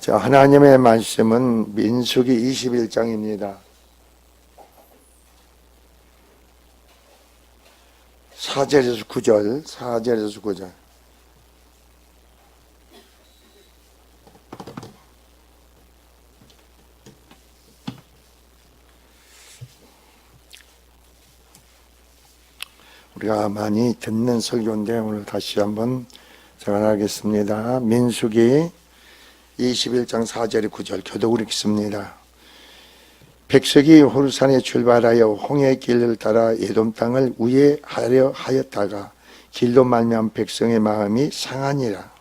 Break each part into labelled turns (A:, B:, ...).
A: 자, 하나님의 말씀은 민수기 21장입니다. 4절에서 9절. 우리가 많이 듣는 설교인데 오늘 다시 한번 전하겠습니다. 민수기 21장 4절 9절 교독을 읽습니다. 백석이 호르산에 출발하여 홍해 길을 따라 에돔 땅을 우회하려 하였다가 길로 말미암아 백성의 마음이 상하니라.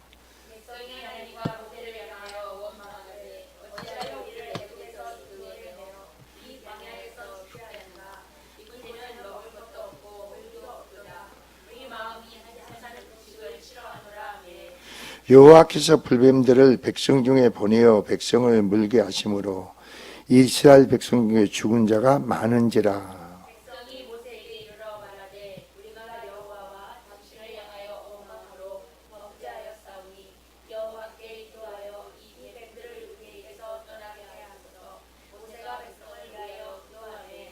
A: 여호와께서 불뱀들을 백성 중에 보내어 백성을 물게 하심으로 이스라엘 백성 중에 죽은 자가 많은지라.
B: 백성이 모세에게 이르러 말하되 우리가 여호와와 당신을 향하여 원망으로 범죄하였사오니 여호와께 기도하여 이 백들을 우리에게서 떠나게 하소서. 모세가 백성을 위하여 기도하매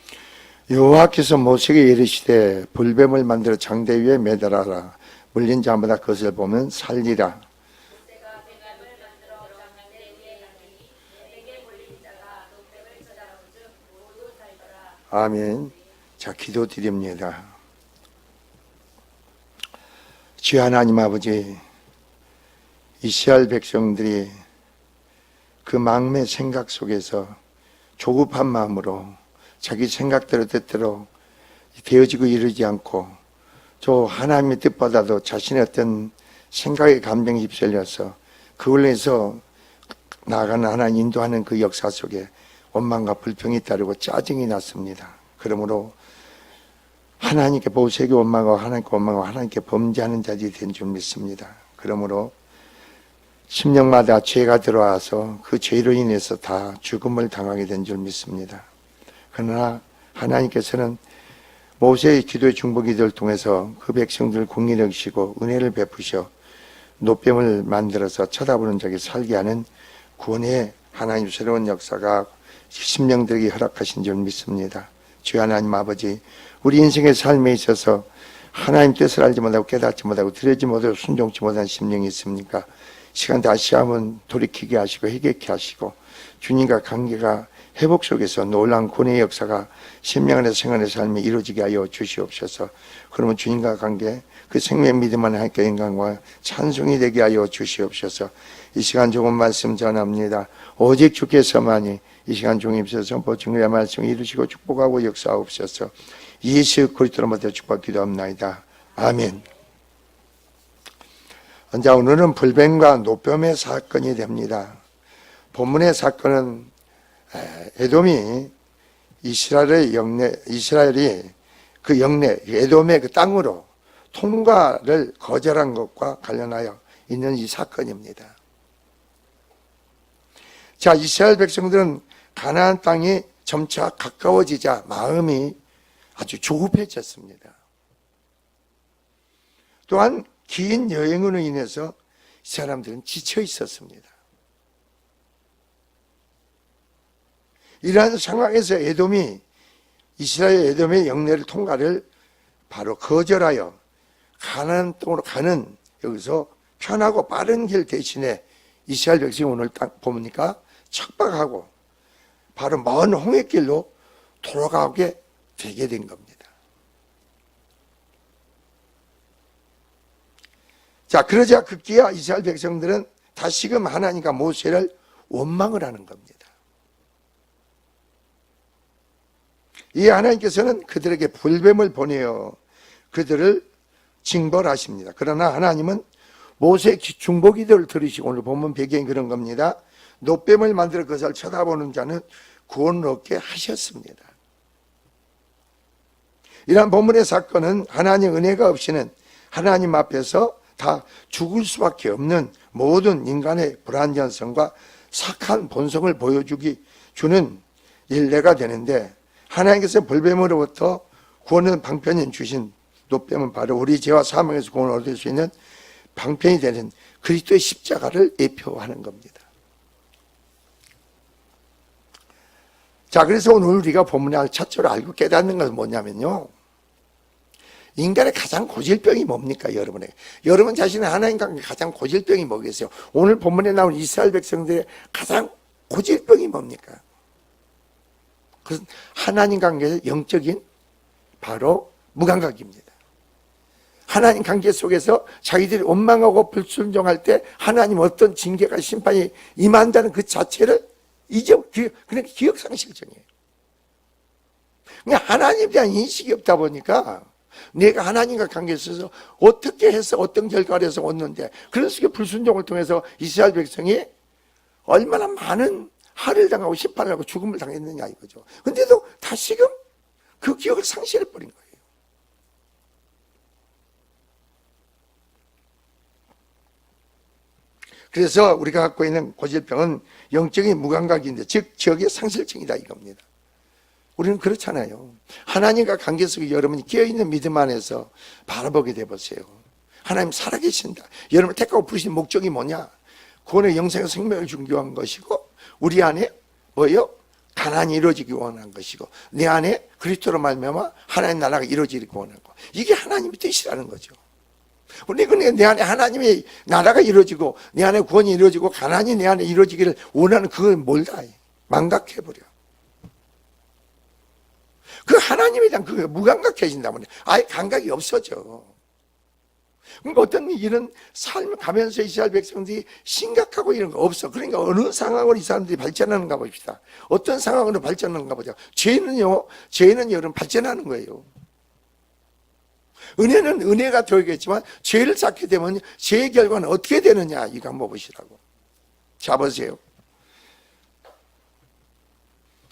A: 여호와께서 모세에게 이르시되 불뱀을 만들어 장대 위에 매달아라. 물린 자마다 그것을 보면 살리라. 아멘. 자, 기도드립니다. 주 하나님 아버지, 이스라엘 백성들이 그 마음의 생각 속에서 조급한 마음으로 자기 생각대로 뜻대로 되어지고 이르지 않고 저 하나님의 뜻보다도 자신의 어떤 생각의 감정이 휩쓸려서 그걸로 해서 나아가는 하나님 인도하는 그 역사 속에 원망과 불평이 따르고 짜증이 났습니다. 그러므로 하나님께 모세에게 원망하고 하나님께 범죄하는 자들이 된 줄 믿습니다. 그러므로 심령마다 죄가 들어와서 그 죄로 인해서 다 죽음을 당하게 된 줄 믿습니다. 그러나 하나님께서는 모세의 기도의 중보기도를 통해서 그 백성들을 공의히 여기시고 은혜를 베푸셔 노뱀을 만들어서 쳐다보는 자에게 살게 하는 구원의 하나님 새로운 역사가 심령들에게 허락하신 줄 믿습니다. 주 하나님 아버지, 우리 인생의 삶에 있어서 하나님 뜻을 알지 못하고 깨닫지 못하고 들여지 못하고 순종치 못한 심령이 있습니까? 시간 다시 한번 돌이키게 하시고 회개케 하시고 주님과 관계가 회복 속에서 놀라운 구원의 역사가 심령 안에서 생활의 삶에 이루어지게 하여 주시옵소서. 그러면 주님과 관계 그 생명의 믿음 안에 하나님께 영광과 찬송이 되게 하여 주시옵소서. 이 시간 조금 말씀 전합니다. 오직 주께서만이 이 시간 중임서 선포 증거의 말씀을 이루시고 축복하고 역사하옵소서. 예수 그리스도로 모두 축복 기도합나이다. 아멘. 자, 오늘은 불뱀과 노뱀의 사건이 됩니다. 본문의 사건은 에돔이 이스라엘이 그 영내 에돔의 그 땅으로 통과를 거절한 것과 관련하여 있는 이 사건입니다. 자, 이스라엘 백성들은 가나안 땅이 점차 가까워지자 마음이 아주 조급해졌습니다. 또한 긴 여행으로 인해서 이 사람들은 지쳐 있었습니다. 이러한 상황에서 이스라엘 에돔의 영내를 통과를 바로 거절하여 가나안 땅으로 가는 여기서 편하고 빠른 길 대신에 이스라엘 백성이 오늘 딱 보니까 척박하고 바로 먼 홍해길로 돌아가게 되게 된 겁니다. 자, 그러자 급기야 이스라엘 백성들은 다시금 하나님과 모세를 원망을 하는 겁니다. 이 하나님께서는 그들에게 불뱀을 보내어 그들을 징벌하십니다. 그러나 하나님은 모세의 중보기도를 들으시고 오늘 본문 배경이 그런 겁니다. 노뱀을 만들어 그것을 쳐다보는 자는 구원을 얻게 하셨습니다. 이러한 본문의 사건은 하나님의 은혜가 없이는 하나님 앞에서 다 죽을 수밖에 없는 모든 인간의 불완전성과 착한 본성을 주는 일례가 되는데, 하나님께서 불뱀으로부터 구원의 방편인 주신 노뱀은 바로 우리 죄와 사망에서 구원을 얻을 수 있는 방편이 되는 그리스도의 십자가를 예표하는 겁니다. 자, 그래서 오늘 우리가 본문의 첫째로 알고 깨닫는 것은 뭐냐면요, 인간의 가장 고질병이 뭡니까, 여러분에게? 여러분 자신의 하나님과 가장 고질병이 뭐겠어요? 오늘 본문에 나온 이스라엘 백성들의 가장 고질병이 뭡니까? 그것은 하나님 관계에서 영적인 바로 무감각입니다. 하나님 관계 속에서 자기들이 원망하고 불순종할 때 하나님 어떤 징계가 심판이 임한다는 그 자체를 그냥 기억상실증이에요. 그냥 하나님에 대한 인식이 없다 보니까 내가 하나님과 관계에 있어서 어떻게 해서 어떤 결과를 해서 얻는데, 그런 식의 불순종을 통해서 이스라엘 백성이 얼마나 많은 할을 당하고 심판을 하고 죽음을 당했느냐 이거죠. 근데도 다시금 그 기억을 상실해버린 거예요. 그래서 우리가 갖고 있는 고질병은 영적인 무감각인데, 즉 지역의 상실증이다 이겁니다. 우리는 그렇잖아요. 하나님과 관계 속에 여러분이 깨어있는 믿음 안에서 바라보게 되보세요. 하나님 살아계신다. 여러분을 택하고 부르신 목적이 뭐냐? 구원의 영생의 생명을 주기 위한 것이고, 우리 안에 뭐예요? 가난이 이루어지기 원하는 것이고, 내 안에 그리스도로 말미암아 하나님 나라가 이루어지기 원하는 것. 이게 하나님의 뜻이라는 거죠. 우리가 내 안에 하나님의 나라가 이루어지고 내 안에 구원이 이루어지고 가난이 내 안에 이루어지기를 원하는 그건 뭘다? 망각해버려. 그 하나님에 대한 그게 무감각해진다면 아예 감각이 없어져. 그러니까 어떤 이런 삶을 가면서 이스라엘 백성들이 심각하고 이런 거 없어. 그러니까 어느 상황으로 이 사람들이 발전하는가 봅시다. 어떤 상황으로 발전하는가 보자. 죄는 여러분 발전하는 거예요. 은혜는 은혜가 되겠지만 죄를 쌓게 되면 죄의 결과는 어떻게 되느냐, 이거 한번 보시라고. 자, 보세요.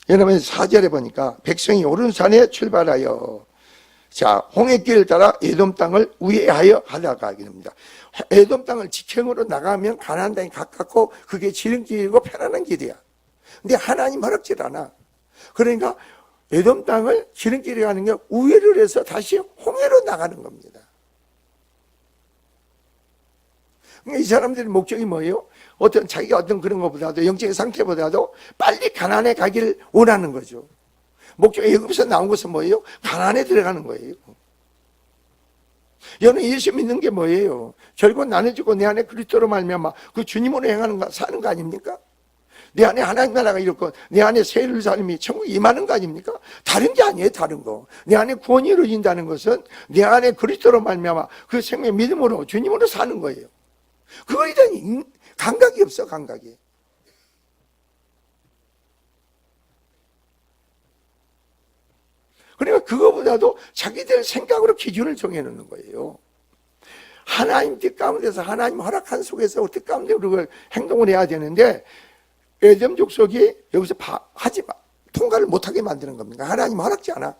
A: 여러분 4절에 보니까 백성이 오른산에 출발하여, 자, 홍해길을 따라 에돔 땅을 우회하여 하다가 이럽니다. 에돔 땅을 직행으로 나가면 가나안 땅이 가깝고 그게 지름길이고 편안한 길이야. 근데 하나님 허락질 않아. 그러니까 에돔 땅을 지름길에 가는 게 우회를 해서 다시 홍해로 나가는 겁니다. 그러니까 이 사람들의 목적이 뭐예요? 자기가 어떤 그런 것보다도, 영적인 상태보다도 빨리 가나안에 가기를 원하는 거죠. 목적이 애굽에서 나온 것은 뭐예요? 가나안에 들어가는 거예요. 여러분 예수 믿는 게 뭐예요? 결국 나는 죽고 내 안에 그리스도로 말미암아 그 주님으로 행하는 거, 사는 거 아닙니까? 내 안에 하나님 나라가 이렇고 내 안에 새 예루살렘이 천국이 임하는 거 아닙니까? 다른 게 아니에요. 다른 거. 내 안에 구원이 이루어진다는 것은 내 안에 그리스도로 말미암아 그 생명 믿음으로 주님으로 사는 거예요. 그거에 대한 감각이 없어. 감각이. 그러니까 그거보다도 자기들 생각으로 기준을 정해놓는 거예요. 하나님 뜻 가운데서, 하나님 허락한 속에서 뜻 가운데 우리가 행동을 해야 되는데, 에돔 족속이 여기서 통과를 못하게 만드는 겁니다. 하나님 허락지 않아.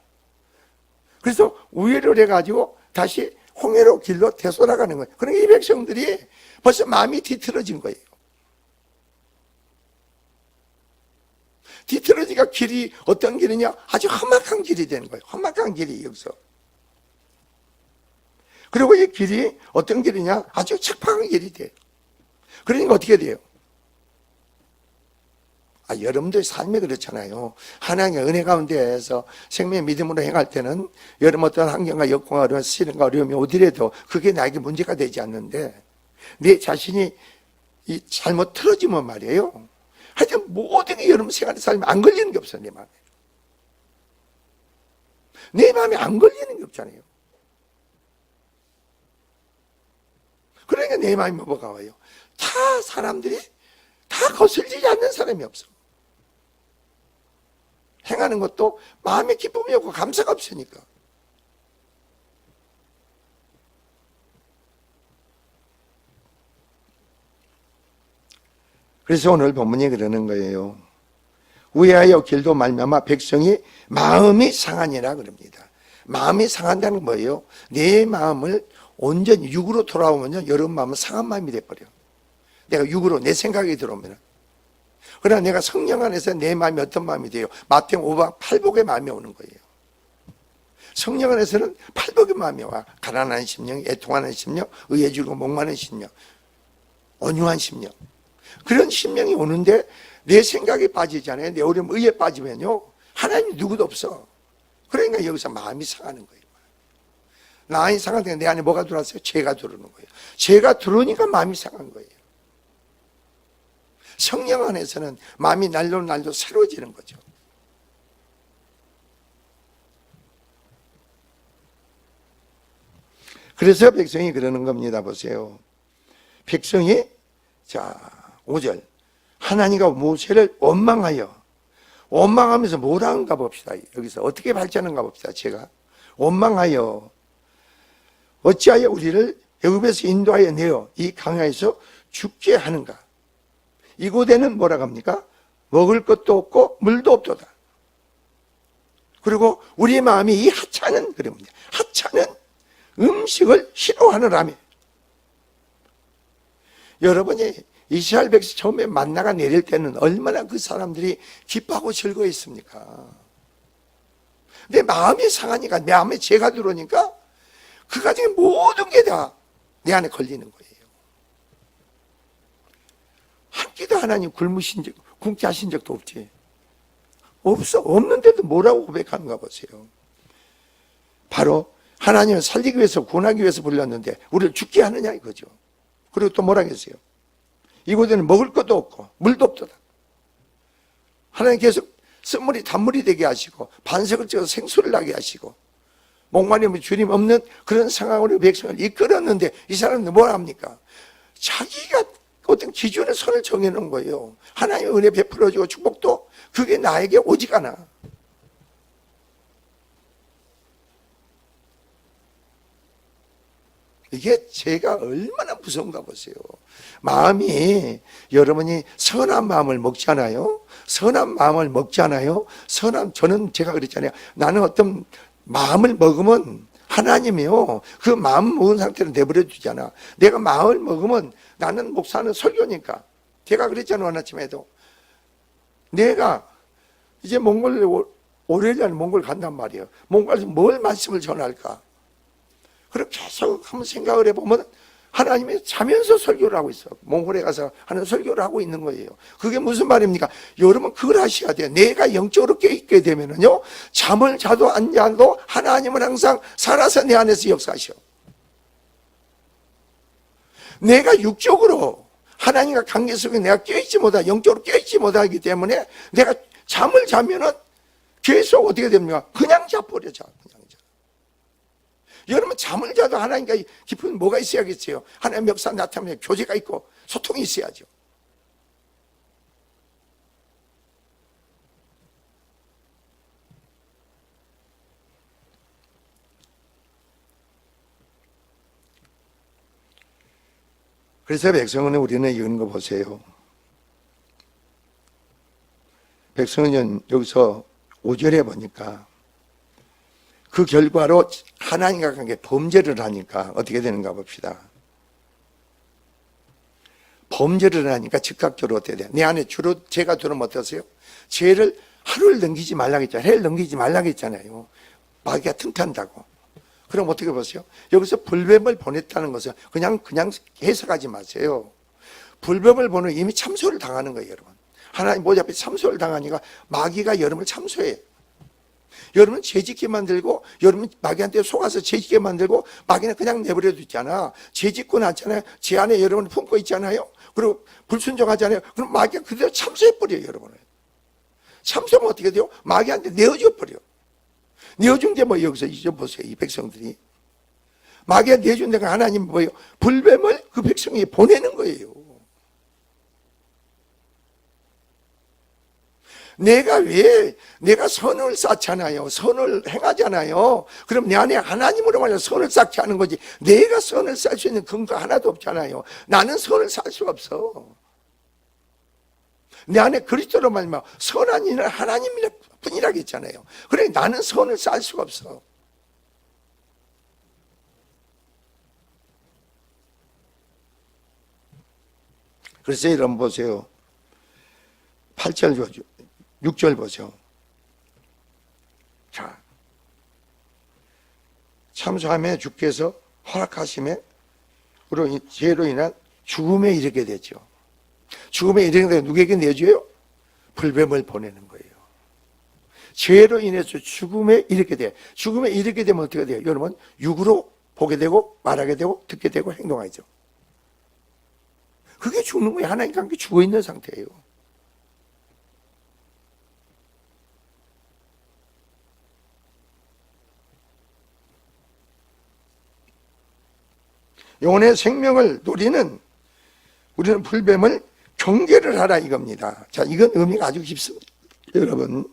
A: 그래서 우회를 해가지고 다시 홍해로 길로 되돌아가는 거예요. 그러니까 이 백성들이 벌써 마음이 뒤틀어진 거예요. 뒤틀어지니까 길이 어떤 길이냐? 아주 험악한 길이 되는 거예요. 험악한 길이 여기서. 그리고 이 길이 어떤 길이냐? 아주 척박한 길이 돼요. 그러니까 어떻게 돼요? 여러분들 삶이 그렇잖아요. 하나님의 은혜 가운데에서 생명의 믿음으로 행할 때는 여러분 어떤 환경과 여건과 어려운 시련과 어려움이 오더라도 그게 나에게 문제가 되지 않는데, 내 자신이 잘못 틀어지면 말이에요. 하여튼 모든 게 여러분 생활의 삶에 안 걸리는 게 없어요. 내 마음에. 내 마음에 안 걸리는 게 없잖아요. 그러니까 내 마음이 뭐가 와요? 다 사람들이 다 거슬리지 않는 사람이 없어. 행하는 것도 마음에 기쁨이 없고 감사가 없으니까. 그래서 오늘 본문이 그러는 거예요. 우회하여 길도 말미암아 백성이 마음이 상하니라 그럽니다. 마음이 상한다는 거예요. 내 마음을 온전히 육으로 돌아오면 여러분 마음은 상한 마음이 돼버려. 내가 육으로 내 생각이 들어오면. 그러나 내가 성령 안에서 내 마음이 어떤 마음이 돼요? 마태복음 5장 팔복의 마음이 오는 거예요. 성령 안에서는 팔복의 마음이 와. 가난한 심령, 애통하는 심령, 의에 줄고 목마른 심령, 온유한 심령. 그런 심령이 오는데 내 생각이 빠지잖아요. 내 어려움 의에 빠지면요, 하나님 누구도 없어. 그러니까 여기서 마음이 상하는 거예요. 마음이 상하니까 내 안에 뭐가 들어왔어요? 죄가 들어오는 거예요. 죄가 들어오니까 마음이 상한 거예요. 성령 안에서는 마음이 날로 날로 새로워지는 거죠. 그래서 백성이 그러는 겁니다. 보세요. 백성이, 자, 5절. 하나님과 모세를 원망하면서 뭐라 하는가 봅시다. 여기서 어떻게 발전하는가 봅시다. 제가 원망하여 어찌하여 우리를 애굽에서 인도하여 내어 이 강야에서 죽게 하는가. 이곳에는 뭐라고 합니까? 먹을 것도 없고 물도 없도다. 그리고 우리 마음이 이 하찮은, 그럽니다. 하찮은 음식을 싫어하느라며. 여러분이 이스라엘 백성 처음에 만나가 내릴 때는 얼마나 그 사람들이 기뻐하고 즐거워했습니까? 내 마음이 상하니까, 내 마음에 죄가 들어오니까 그 가정의 모든 게 다 내 안에 걸리는 거예요. 한 끼도 하나님 굶게 하신 적도 없지. 없는데도 뭐라고 고백하는가 보세요. 바로 하나님을 살리기 위해서, 구원하기 위해서 불렀는데 우리를 죽게 하느냐 이거죠. 그리고 또 뭐라 했어요? 이곳에는 먹을 것도 없고 물도 없도다. 하나님 계속 쓴물이 단물이 되게 하시고 반석을 찍어서 생수를 나게 하시고 목마름이 주님 없는 그런 상황으로 백성을 이끌었는데 이 사람은 뭘 합니까? 자기가 어떤 기준의 선을 정해놓은 거예요. 하나님의 은혜 베풀어주고 축복도 그게 나에게 오직 않아. 이게 죄가 얼마나 무서운가 보세요. 마음이, 여러분이 선한 마음을 먹잖아요. 선한 마음을 먹잖아요. 저는 제가 그랬잖아요. 나는 어떤 마음을 먹으면 하나님이요, 그 마음 먹은 상태로 내버려 두잖아. 내가 마음을 먹으면, 나는 목사는 설교니까 제가 그랬잖아요. 하나쯤에도 내가 이제 월요일날 몽골 간단 말이에요. 몽골에서 뭘 말씀을 전할까? 그렇게 계속 한번 생각을 해보면 하나님이 자면서 설교를 하고 있어. 몽골에 가서 하는 설교를 하고 있는 거예요. 그게 무슨 말입니까? 여러분 그걸 하셔야 돼요. 내가 영적으로 깨있게 되면은요, 잠을 자도 안 자도 하나님은 항상 살아서 내 안에서 역사하셔. 내가 육적으로 하나님과 관계 속에 내가 깨있지 못하고 영적으로 깨있지 못하기 때문에 내가 잠을 자면은 계속 어떻게 됩니까? 그냥 자버려. 그냥 자. 여러분 잠을 자도 하나님과 깊은 뭐가 있어야겠어요? 하나님의 역사 나타나면 교제가 있고 소통이 있어야죠. 그래서 백성은 우리는 이런 거 보세요. 백성은 여기서 5절에 보니까 그 결과로 하나님과 관계 범죄를 하니까 어떻게 되는가 봅시다. 범죄를 하니까 즉각적으로 어떻게 돼요? 내 안에 주로 죄가 들어오면 어떠세요? 죄를 하루를 넘기지 말라고 했잖아요. 해를 넘기지 말라고 했잖아요. 마귀가 틈탄다고. 그럼 어떻게 보세요? 여기서 불뱀을 보냈다는 것은 그냥 해석하지 마세요. 불뱀을 보내면 이미 참소를 당하는 거예요, 여러분. 하나님 모자 앞에 참소를 당하니까 마귀가 여러분을 참소해요. 여러분 죄짓게 만들고, 여러분 마귀한테 속아서 죄짓게 만들고, 마귀는 그냥 내버려 두잖아. 죄짓고 났잖아요. 죄 안에 여러분 품고 있잖아요. 그리고 불순종하잖아요. 그럼 마귀가 그대로 참소해버려요, 여러분을. 참소하면 어떻게 돼요? 마귀한테 내어줘 버려. 내어준 게 뭐, 여기서 이제 보세요. 이 백성들이 마귀한테 내준 데가 하나님 뭐예요? 불뱀을 그 백성이 보내는 거예요. 내가 선을 쌓잖아요. 선을 행하잖아요. 그럼 내 안에 하나님으로 말하여 선을 쌓게 하는 거지. 내가 선을 쌓을 수 있는 근거 하나도 없잖아요. 나는 선을 쌓을 수가 없어. 내 안에 그리스도로 말하면 선한 이는 하나님 뿐이라고 했잖아요. 그래 나는 선을 쌓을 수가 없어. 그래서 여러분 보세요. 8절 보죠. 6절 보죠. 자, 참소함에 주께서 허락하심에 죄로 인한 죽음에 이르게 되죠. 죽음에 이르게 되면 누구에게 내줘요? 불뱀을 보내는 거예요. 죄로 인해서 죽음에 이르게 돼. 죽음에 이르게 되면 어떻게 돼요? 여러분, 육으로 보게 되고 말하게 되고 듣게 되고 행동하죠. 그게 죽는 거예요. 하나님과 함께 죽어 있는 상태예요. 영혼의 생명을 누리는 우리는 불뱀을 경계를 하라 이겁니다. 자, 이건 의미가 아주 깊습니다. 여러분,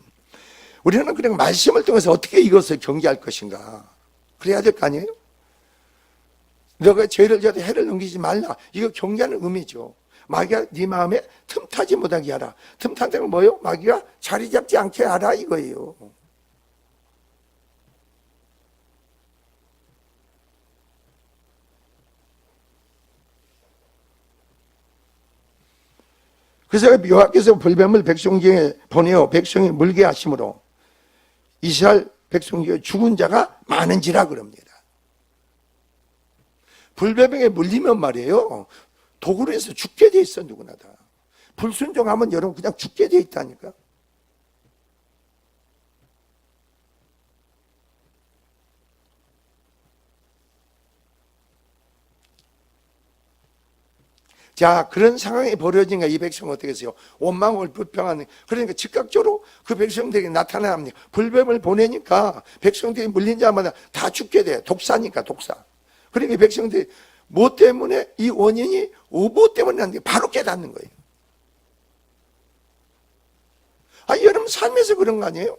A: 우리는 그냥 말씀을 통해서 어떻게 이것을 경계할 것인가 그래야 될 거 아니에요? 너가 죄를 져도 해를 넘기지 말라. 이거 경계하는 의미죠. 마귀가 네 마음에 틈타지 못하게 하라. 틈타는 건 뭐예요? 마귀가 자리 잡지 않게 하라 이거예요. 그래서 여호와께서 불뱀을 백성 중에 보내어 백성이 물게 하심으로 이스라엘 백성 중에 죽은 자가 많은지라 그럽니다. 불뱀에게 물리면 말이에요, 도구로 해서 죽게 돼 있어. 누구나 다 불순종하면 여러분 그냥 죽게 돼 있다니까. 자, 그런 상황이 벌어진가 이 백성은 어떻게 했어요? 원망을 불평하는, 그러니까 즉각적으로 그 백성들에게 나타납니다. 불뱀을 보내니까 백성들이 물린 자마다 다 죽게 돼. 독사니까, 독사. 그러니까 이 백성들이 뭐 때문에, 이 원인이 오보 때문에 안 돼. 바로 깨닫는 거예요. 아, 여러분 삶에서 그런 거 아니에요?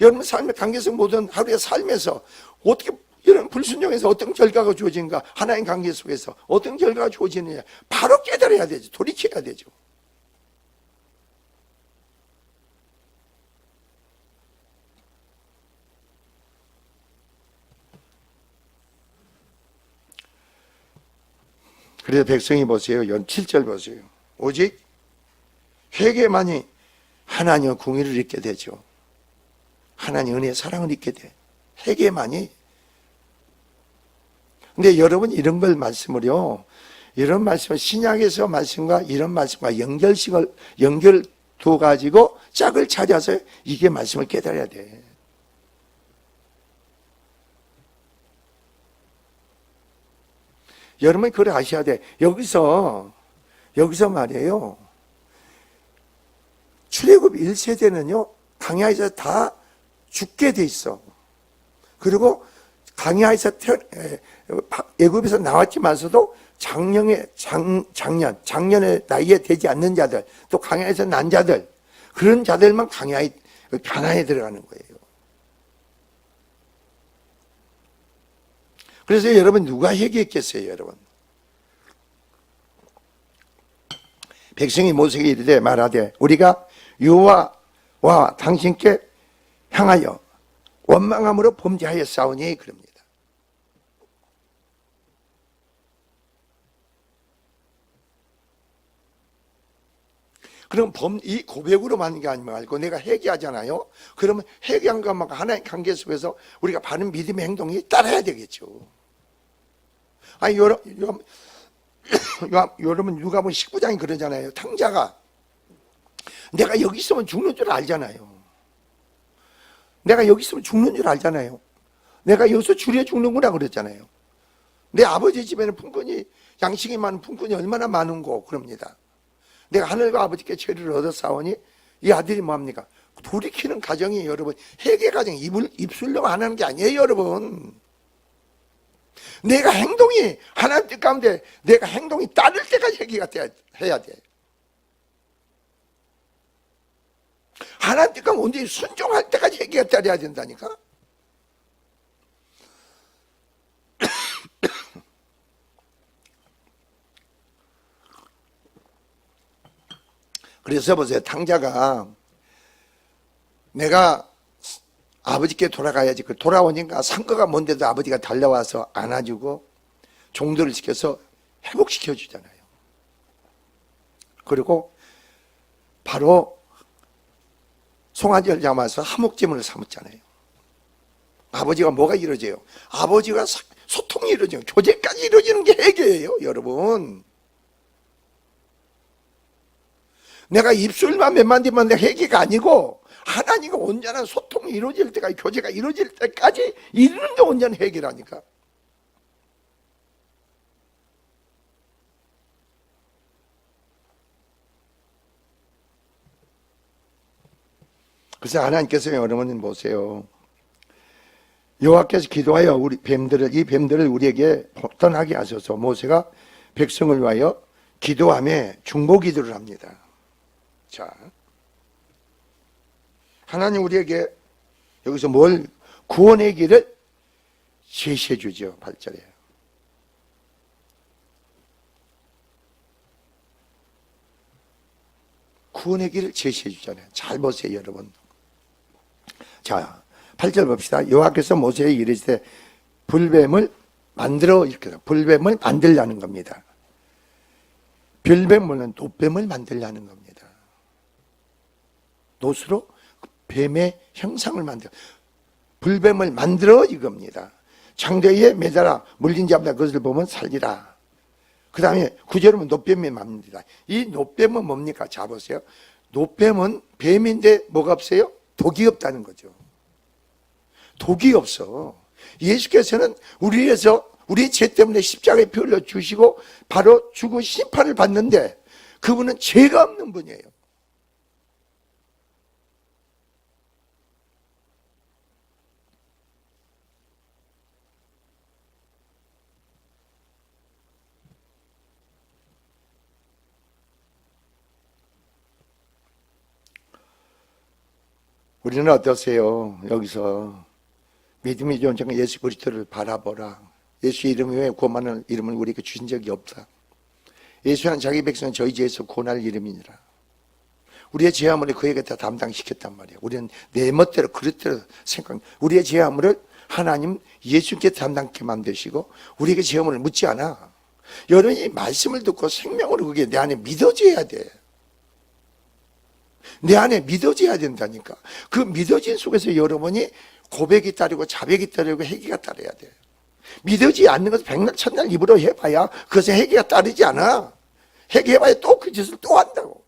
A: 여러분 삶의 관계성 모든 하루의 삶에서 어떻게 이런 불순종에서 어떤 결과가 주어진가, 하나님 관계 속에서 어떤 결과가 주어지느냐 바로 깨달아야 되죠. 돌이켜야 되죠. 그래서 백성이 보세요. 7절 보세요. 오직 회개만이 하나님의 궁의를 잊게 되죠. 하나님 은혜의 사랑을 잊게 돼. 회개만이. 근데 여러분 이런 걸 말씀을요, 이런 말씀을 신약에서 말씀과 이런 말씀과 연결 두 가지고 짝을 찾아서 이게 말씀을 깨달아야 돼. 여러분이 그걸 아셔야 돼. 여기서 말이에요, 출애굽 1세대는요 광야에서 다 죽게 돼 있어. 그리고 광야에서 애굽에서 나왔지만서도 작년의 나이에 되지 않는 자들, 또 광야에서 난 자들, 그런 자들만 가나안에 들어가는 거예요. 그래서 여러분 누가 회개했겠어요, 여러분? 백성이 모세에게 이르되 말하되 우리가 여호와와 당신께 향하여 원망함으로 범죄하였사오니 그럽니다. 그럼 이 고백으로만 게 아니지 말고 내가 회개하잖아요. 그러면 회개한 것만큼 하나님 관계 속에서 우리가 바른 믿음의 행동이 따라야 되겠죠. 아니 여러분 누가복음 19장이 그러잖아요. 탕자가 내가 여기 있으면 죽는 줄 알잖아요. 내가 여기 있으면 죽는 줄 알잖아요. 내가 여기서 줄여 죽는구나 그랬잖아요. 내 아버지 집에는 품꾼이, 양식이 많은 품꾼이 얼마나 많은고 그럽니다. 내가 하늘과 아버지께 죄를 얻었사오니 이 아들이 뭐합니까? 돌이키는 가정이 여러분 회개 가정, 입술로 안 하는 게 아니에요. 여러분 내가 행동이 하나님 뜻 가운데 내가 행동이 따를 때까지 회개가 해야 돼. 하나님 뜻 가운데 온전히 순종할 때까지 회개가 따라야 된다니까. 그래서 보세요. 탕자가 내가 아버지께 돌아가야지. 그 돌아오니까 상거가 뭔데도 아버지가 달려와서 안아주고 종들을 시켜서 회복시켜 주잖아요. 그리고 바로 송아지를 잡아서 하목제물을 삼았잖아요. 아버지가 뭐가 이루어져요? 아버지가 소통이 이루어져요. 교제까지 이루어지는 게 회개예요, 여러분. 내가 입술만 몇 마디만 내 회개가 아니고 하나님과 온전한 소통이 이루어질 때까지, 교제가 이루어질 때까지 이루는 게 온전한 해결하니까. 그래서 하나님께서 여러분 보세요. 여호와께서 기도하여 이 뱀들을 우리에게 떠나게 하셔서 모세가 백성을 위하여 기도하며 중보 기도를 합니다. 자, 하나님 우리에게 여기서 뭘 구원의 길을 제시해 주죠. 8절에. 구원의 길을 제시해 주잖아요. 잘 보세요, 여러분. 자, 8절 봅시다. 여호와께서 모세에게 이르시되 불뱀을 만들어, 이렇게 불뱀을 만들라는 겁니다. 별뱀은 놋뱀을 만들라는 겁니다. 놋으로 뱀의 형상을 만들어, 불뱀을 만들어 이겁니다. 창대에 매달아 물린 자마다 그것을 보면 살리라. 그 다음에 9절은 놋뱀이 맙니다. 이 놋뱀은 뭡니까? 자 보세요. 놋뱀은 뱀인데 뭐가 없어요? 독이 없다는 거죠. 독이 없어. 예수께서는 우리의 죄 때문에 십자가에 피 흘려 주시고 바로 죽은 심판을 받는데 그분은 죄가 없는 분이에요. 우리는 어떠세요? 여기서 믿음이 좋은 자가 예수 그리스도를 바라보라. 예수 이름 외에 구원하는 이름을 우리에게 주신 적이 없다. 예수는 자기 백성은 저희 죄에서 구원할 이름이니라. 우리의 죄화물을 그에게 다 담당시켰단 말이에요. 우리는 내 멋대로 그릇대로 생각. 우리의 죄화물을 하나님 예수께 담당케 만드시고 우리에게 죄화물을 묻지 않아. 여러분이 말씀을 듣고 생명으로 그게 내 안에 믿어져야 돼. 내 안에 믿어져야 된다니까. 그 믿어진 속에서 여러분이 고백이 따르고 자백이 따르고 회개가 따라야 돼. 믿어지지 않는 것을 백날 천날 입으로 해봐야 그것에 회개가 따르지 않아. 회개해봐야 또 그 짓을 또 한다고.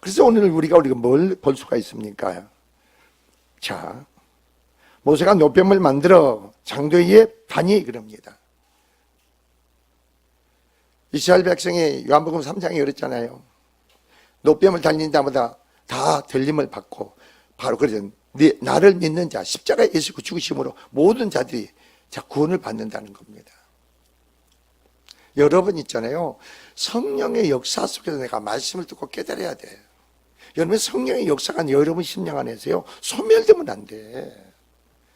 A: 그래서 오늘 우리가 뭘 볼 수가 있습니까? 자, 모세가 놋뱀을 만들어 장도 위에 다니 그럽니다. 이스라엘 백성이 요한복음 3장에 그랬잖아요. 놋뱀을 달린 자마다 다 들림을 받고 바로 그래서 나를 믿는 자, 십자가에 예수 죽으심으로 모든 자들이 구원을 받는다는 겁니다. 여러분 있잖아요. 성령의 역사 속에서 내가 말씀을 듣고 깨달아야 돼. 여러분 성령의 역사가 여러분 심령 안에서요 소멸되면 안 돼.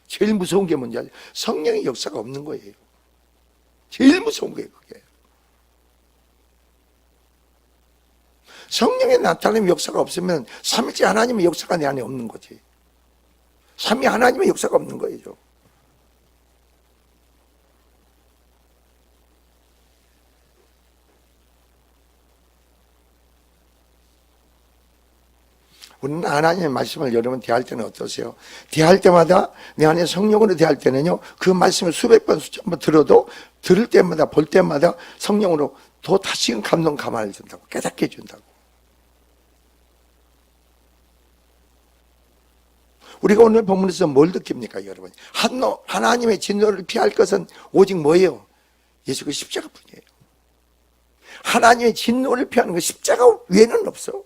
A: 제일 무서운 게 뭔지 알죠? 성령의 역사가 없는 거예요. 제일 무서운 거예요 그게. 성령의 나타나는 역사가 없으면 삼위일체 하나님의 역사가 내 안에 없는 거지. 삼위 하나님의 역사가 없는 거예요. 우리는 하나님의 말씀을 여러분 대할 때는 어떠세요? 대할 때마다 내 안에 성령으로 대할 때는요 그 말씀을 수백 번 수천 번 들어도 들을 때마다 볼 때마다 성령으로 더 다시금 감동 감화를 준다고, 깨닫게 해준다고. 우리가 오늘 본문에서 뭘 느낍니까 여러분? 하나님의 진노를 피할 것은 오직 뭐예요? 예수 그 십자가뿐이에요. 하나님의 진노를 피하는 건 십자가 외에는 없어.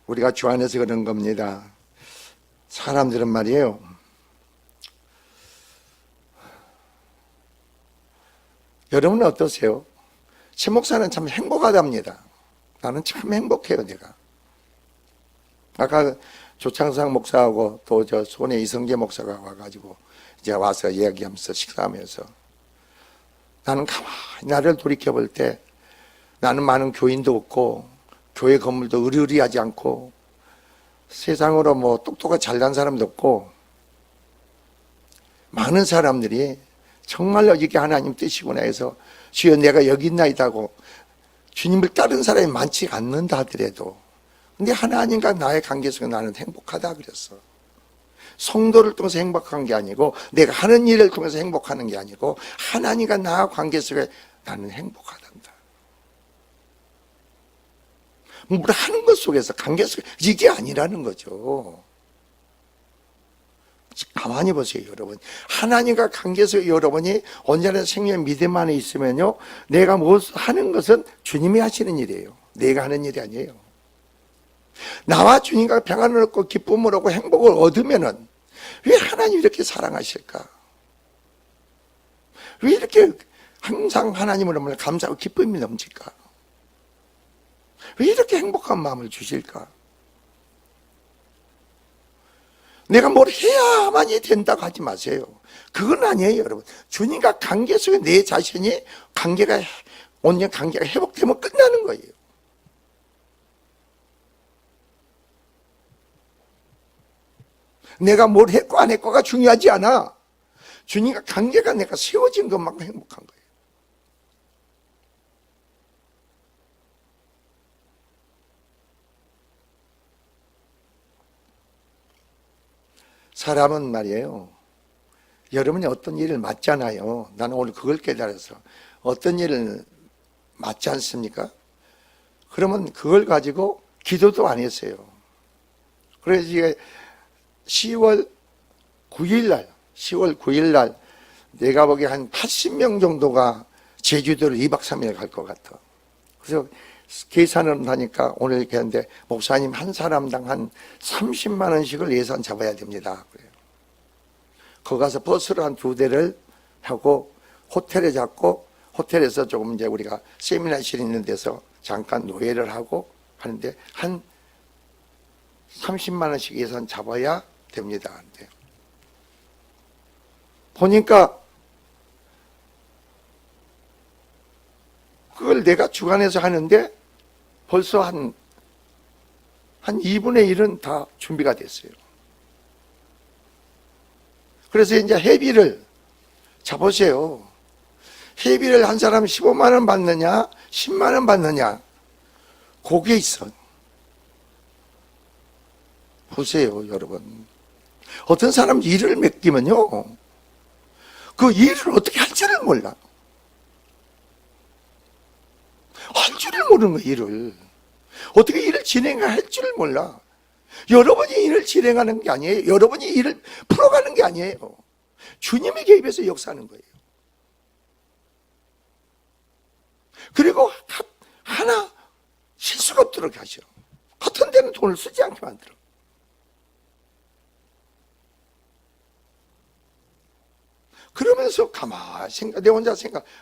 A: 우리가 주 안에서 그런 겁니다. 사람들은 말이에요, 여러분은 어떠세요? 최 목사는 참 행복하답니다. 나는 참 행복해요. 내가 아까 조창상 목사하고 또 저 손에 이성재 목사가 와가지고 이제 와서 이야기하면서 식사하면서 나는 가만히 나를 돌이켜볼 때 나는 많은 교인도 없고 교회 건물도 으리으리하지 않고 세상으로 뭐 똑똑하게 잘난 사람도 없고 많은 사람들이 정말로 이게 하나님 뜻이구나 해서 주여 내가 여기 있나이다고 주님을 따른 사람이 많지 않는다 하더라도 근데 하나님과 나의 관계 속에 나는 행복하다 그랬어. 성도를 통해서 행복한 게 아니고 내가 하는 일을 통해서 행복하는 게 아니고 하나님과 나와 관계 속에 나는 행복하단다. 뭘 하는 것 속에서 관계 속에 이게 아니라는 거죠. 가만히 보세요 여러분. 하나님과 관계 속에 여러분이 온전한 생명 믿음 안에 있으면요 내가 뭐 하는 것은 주님이 하시는 일이에요. 내가 하는 일이 아니에요. 나와 주님과 평안을 얻고 기쁨을 얻고 행복을 얻으면은 왜 하나님 이렇게 사랑하실까? 왜 이렇게 항상 하나님을 너무 감사하고 기쁨이 넘칠까? 왜 이렇게 행복한 마음을 주실까? 내가 뭘 해야만이 된다고 하지 마세요. 그건 아니에요 여러분. 주님과 관계 속에 내 자신이 온전한 관계가 회복되면 끝나는 거예요. 내가 뭘 했고 안 했고가 중요하지 않아. 주님과 관계가 내가 세워진 것만큼 행복한 거예요. 사람은 말이에요. 여러분이 어떤 일을 맡잖아요. 나는 오늘 그걸 깨달아서 어떤 일을 맡지 않습니까? 그러면 그걸 가지고 기도도 안 했어요. 그래서 이게 10월 9일 날 내가 보기에 한 80명 정도가 제주도를 2박 3일 갈 것 같아. 그래서 계산을 하니까 오늘 이렇게 하는데 목사님 한 사람당 한 30만 원씩을 예산 잡아야 됩니다. 그래요. 거기 가서 버스를 한 2대를 하고 호텔에 잡고 호텔에서 조금 이제 우리가 세미나실 있는 데서 잠깐 노예를 하고 하는데 한 30만 원씩 예산 잡아야 됩니다. 근데 보니까 그걸 내가 주관해서 하는데 벌써 한 2분의 1은 다 준비가 됐어요. 그래서 이제 회비를 잡으세요. 회비를 한 사람 15만 원 받느냐 10만 원 받느냐 그게 있어. 보세요 여러분. 어떤 사람 일을 맡기면요 그 일을 어떻게 할지를 몰라. 할 줄을 모르는 거예요. 일을 어떻게 일을 진행할 줄을 몰라. 여러분이 일을 진행하는 게 아니에요. 여러분이 일을 풀어가는 게 아니에요. 주님이 개입해서 역사하는 거예요. 그리고 하나 실수가 없도록 하셔. 같은 데는 돈을 쓰지 않게 만들어. 그러면서 가만히 내 혼자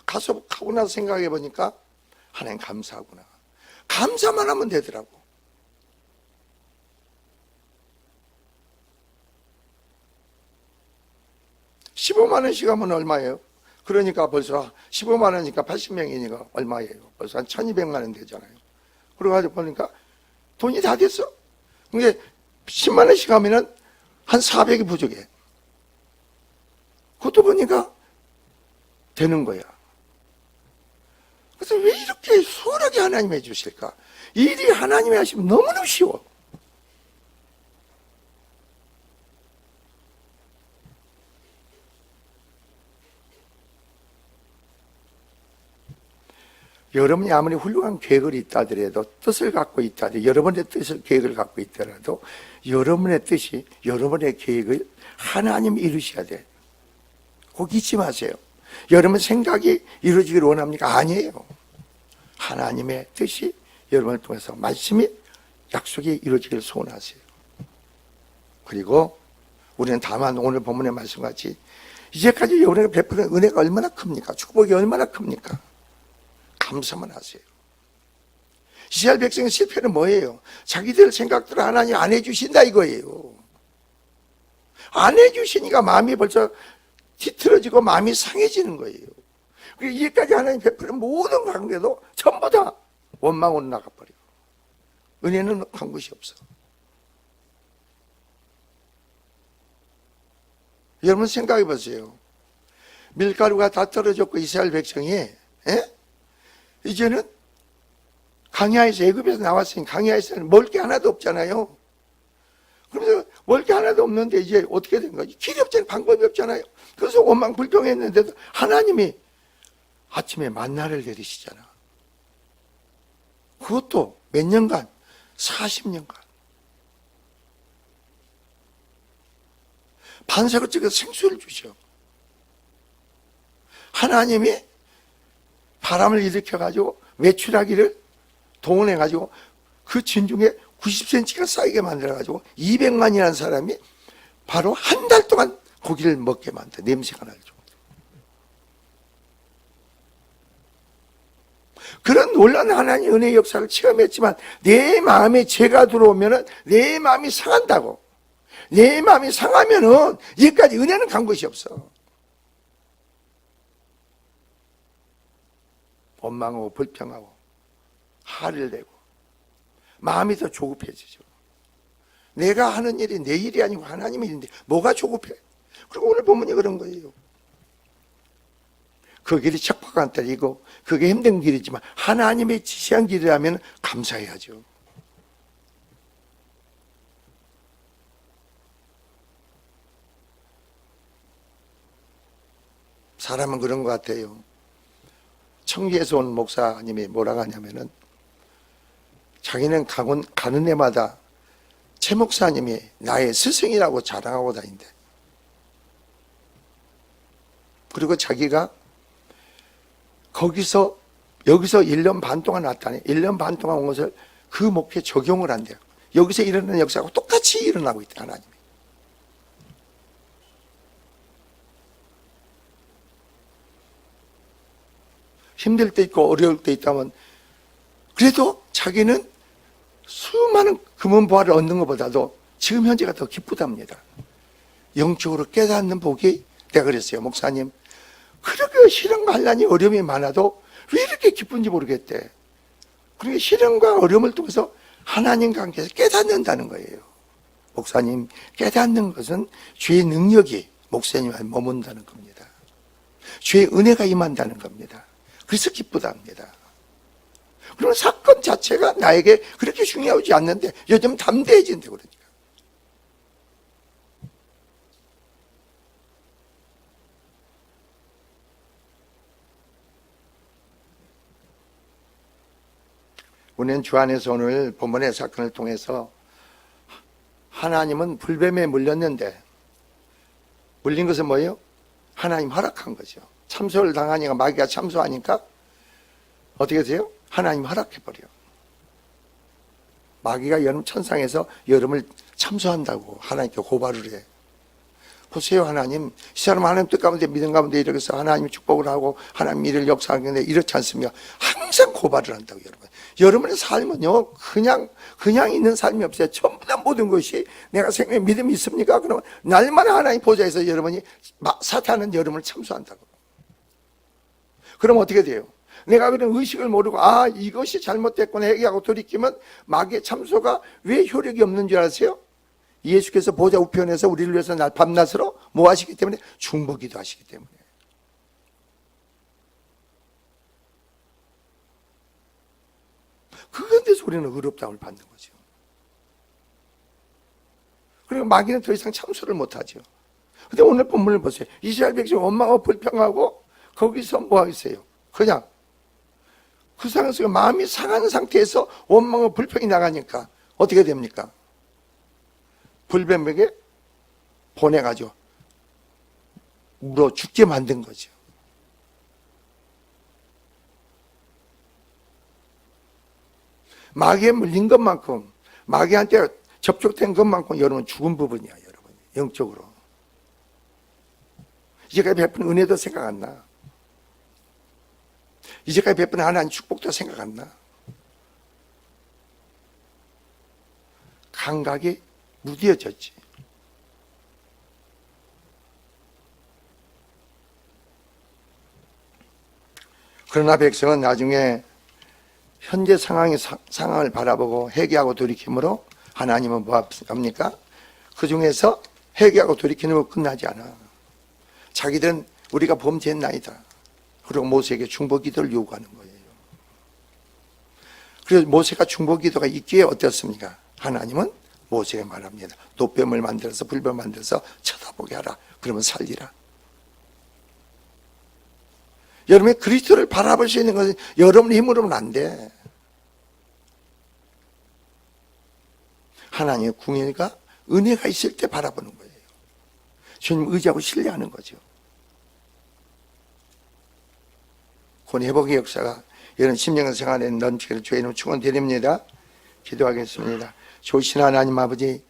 A: 가서 하고 나서 생각해 보니까 하나님 감사하구나. 감사만 하면 되더라고. $15만 원씩 하면 얼마예요? 그러니까 벌써 15만 원이니까 80명이니까 얼마예요? 벌써 한 1200만 원 되잖아요. 그래가지고 보니까 돈이 다 됐어. 이게 10만 원씩 하면은 한 400이 부족해. 그것도 보니까 되는 거야. 그래서 왜 이렇게 수월하게 하나님이 해주실까? 일이 하나님이 하시면 너무너무 쉬워. 여러분이 아무리 훌륭한 계획을 있다 하더라도 뜻을 갖고 있다 하더라도 여러분의 뜻을 계획을 갖고 있더라도 여러분의 뜻이 여러분의 계획을 하나님이 이루셔야 돼. 꼭 잊지 마세요. 여러분 생각이 이루어지기를 원합니까? 아니에요. 하나님의 뜻이 여러분을 통해서 말씀이 약속이 이루어지기를 소원하세요. 그리고 우리는 다만 오늘 본문의 말씀같이 이제까지 여러분에게 베푸는 은혜가 얼마나 큽니까? 축복이 얼마나 큽니까? 감사만 하세요. 이스라엘 백성의 실패는 뭐예요? 자기들 생각대로 하나님 안 해주신다 이거예요. 안 해주시니까 마음이 벌써 뒤틀어지고 마음이 상해지는 거예요. 그리고 이제까지 하나님 베푸는 모든 관계도 전부 다 원망으로 나가버려. 은혜는 한 곳이 없어. 여러분 생각해 보세요. 밀가루가 다 떨어졌고 이스라엘 백성이 예? 이제는 강야에서 애굽에서 나왔으니 강야에서는 먹을 게 하나도 없잖아요. 그래서 먹을 게 하나도 없는데 이제 어떻게 된 거지? 길이 없잖아요. 방법이 없잖아요. 그래서 원망 불평했는데도 하나님이 아침에 만나를 내리시잖아. 그것도 몇 년간? 40년간. 반석을 찍어서 생수를 주셔. 하나님이 바람을 일으켜가지고 외출하기를 동원해가지고 그 진중에 90cm가 쌓이게 만들어가지고 200만이라는 사람이 바로 한 달 동안 고기를 먹게 만들어. 냄새가 날 정도. 그런 놀라운 하나님의 은혜의 역사를 체험했지만 내 마음에 죄가 들어오면 내 마음이 상한다고. 내 마음이 상하면은 여기까지 은혜는 간 것이 없어. 원망하고 불평하고 화를 내고 마음이 더 조급해지죠. 내가 하는 일이 내 일이 아니고 하나님의 일인데 뭐가 조급해? 그리고 오늘 본문이 그런 거예요. 그 길이 척박한 길이고 그게 힘든 길이지만 하나님의 지시한 길이라면 감사해야죠. 사람은 그런 것 같아요. 청주에서 온 목사님이 뭐라고 하냐면은 자기는 가는 데마다 최 목사님이 나의 스승이라고 자랑하고 다닌대. 그리고 자기가 여기서 1년 반 동안 왔다니 1년 반 동안 온 것을 그 목표에 적용을 한대요. 여기서 일어나는 역사하고 똑같이 일어나고 있다, 하나님이. 힘들 때 있고 어려울 때 있다면 그래도 자기는 수많은 금은보화를 얻는 것보다도 지금 현재가 더 기쁘답니다. 영적으로 깨닫는 복이, 내가 그랬어요. 목사님, 그렇게 시련과 환난이 어려움이 많아도 왜 이렇게 기쁜지 모르겠대. 그러니까 시련과 어려움을 통해서 하나님 관계에서 깨닫는다는 거예요. 목사님, 깨닫는 것은 주의 능력이 목사님한테 머문다는 겁니다. 주의 은혜가 임한다는 겁니다. 그래서 기쁘답니다. 그러면 사건 자체가 나에게 그렇게 중요하지 않는데 요즘 담대해진다 그러니까. 우리는 주 안에서 오늘 본문의 사건을 통해서 하나님은 불뱀에 물렸는데 물린 것은 뭐예요? 하나님 허락한 거죠. 참소를 당하니까 마귀가 참소하니까 어떻게 돼요? 하나님 허락해버려. 마귀가 여름 천상에서 여름을 참소한다고 하나님께 고발을 해. 보세요, 하나님, 이 사람 하나님 뜻 가운데 믿음 가운데 이렇게 해서 하나님이 축복을 하고 하나님 일을 역사하는데 이렇지 않습니까? 항상 고발을 한다고. 여러분의 삶은요 그냥 있는 삶이 없어요. 전부 다 모든 것이 내가 생명의 믿음이 있습니까? 그러면 날마다 하나님 보좌에서 여러분이 사탄은 여러분을 참소한다고. 그럼 어떻게 돼요? 내가 그런 의식을 모르고 이것이 잘못됐구나 회개하고 돌이키면 마귀의 참소가 왜 효력이 없는 줄 아세요? 예수께서 보좌 우편에서 우리를 위해서 날 밤낮으로 뭐 하시기 때문에 중보기도 하시기 때문에. 그건데서 우리는 의롭다움을 받는 거죠. 그리고 마귀는 더 이상 참소를 못하죠. 근데 오늘 본문을 보세요. 이스라엘 백성 원망하고 불평하고 거기서 뭐 하겠어요? 그냥 그 상황에서 마음이 상한 상태에서 원망하고 불평이 나가니까 어떻게 됩니까? 불뱀에게 보내가지고 물어 죽게 만든 거죠. 마귀에 물린 것만큼, 마귀한테 접촉된 것만큼 여러분 죽은 부분이야, 여러분. 영적으로. 이제까지 베푼 은혜도 생각 안 나. 이제까지 베푼 하나님 축복도 생각 안 나. 감각이 무뎌졌지. 그러나 백성은 나중에 현재 상황을 바라보고 회개하고 돌이킴으로 하나님은 뭐 합니까? 그 중에서 회개하고 돌이키는 거 끝나지 않아. 자기들은 우리가 범죄했나이다. 그리고 모세에게 중보 기도를 요구하는 거예요. 그래서 모세가 중보 기도가 있기에 어떻습니까? 하나님은 모세가 말합니다. 노뱀을 만들어서 불뱀을 만들어서 쳐다보게 하라. 그러면 살리라. 여러분이 그리스도를 바라볼 수 있는 것은 여러분의 힘으로는 안 돼. 하나님의 궁예가 은혜가 있을 때 바라보는 거예요. 주님 의지하고 신뢰하는 거죠. 곧 회복의 역사가 이런 심령 생활에 넘치기를 주의 이름 축원드립니다. 기도하겠습니다. 좋으신 하나님 아버지,